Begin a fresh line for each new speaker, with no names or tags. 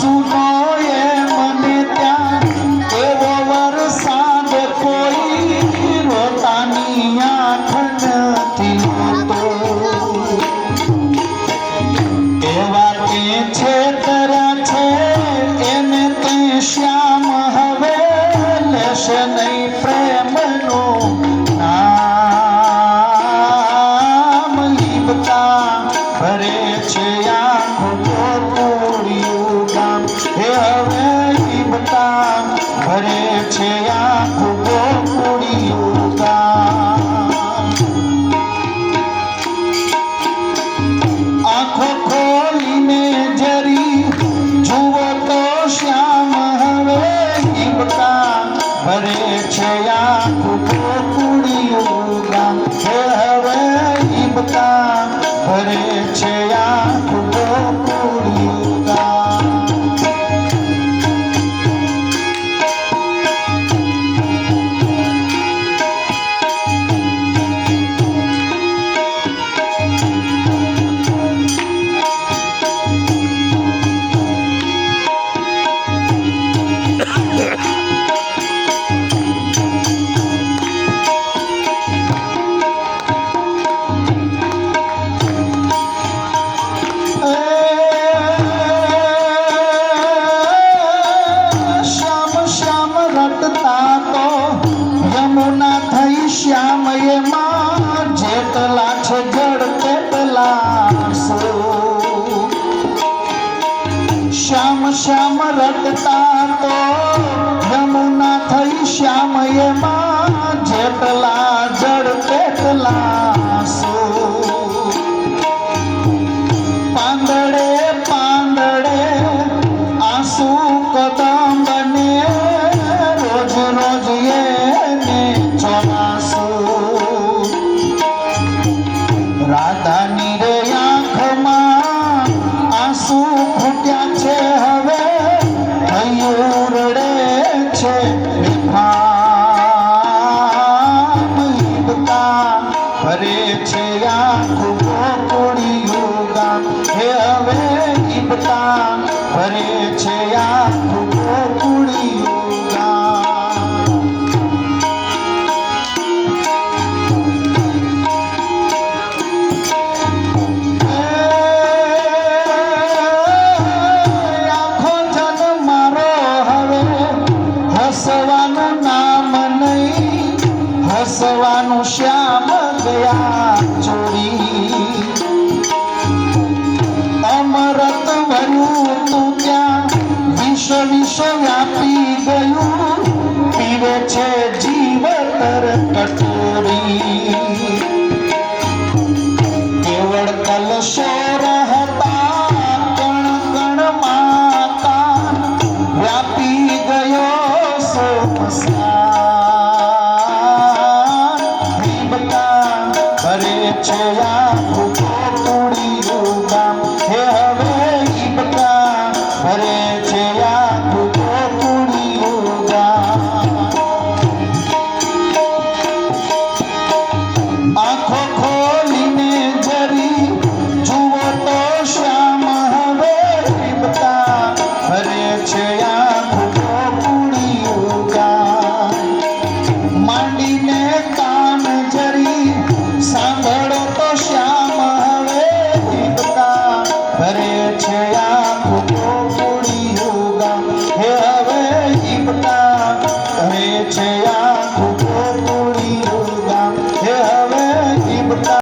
સુનો એ મને ત્યાં એવો વરસાદ કોઈ રોતાની આંખ નથી હોતો એવા કે છેતરા છે એને તે શ્યામ હવે લેશે નહીં પ્રેમનું નામ લીબતા ભરે છે આંખો ગોકુળિયું ગામ હે હવે લીબતા ભરે છે આંખો ગોકુળિયું ગામ આંખો ખોલીને જરી જુઓ તો શ્યામ હવે લીબતા ભરે છે આંખો ગોકુળિયું ગામ હે હવે લીબતા ભરે છે આંખો ગોકુળિયું ગામ યમુના થઈ શ્યામ એમાં જેટલા છે જળ તેટલા શ્યામ શ્યામ રટતા તો યમુના થઈ શ્યામ એમાં જેટલા જળ તેટલા પાંદડે પાંદડે આંસુ કદંબને રોજ રોજ એને ચોમાસું રાધાની રે આંખમાં આંસુ ફૂટ્યા છે હવે હૈયું રડે છે બેફામ લીબતા ભરે છે આંખો ગોકુળિયું ગામ હે હવે લીબતા ભરે છે આંખો ગોકુળિયું ગામ આખો જન મારો હવે હસવાનું નામ નહીં હસવાનું શ્યામ ગયા ચોરી અમરત ભર્યું તું ત્યાં વિશ્વ વિશ્વ વ્યાપી ગયું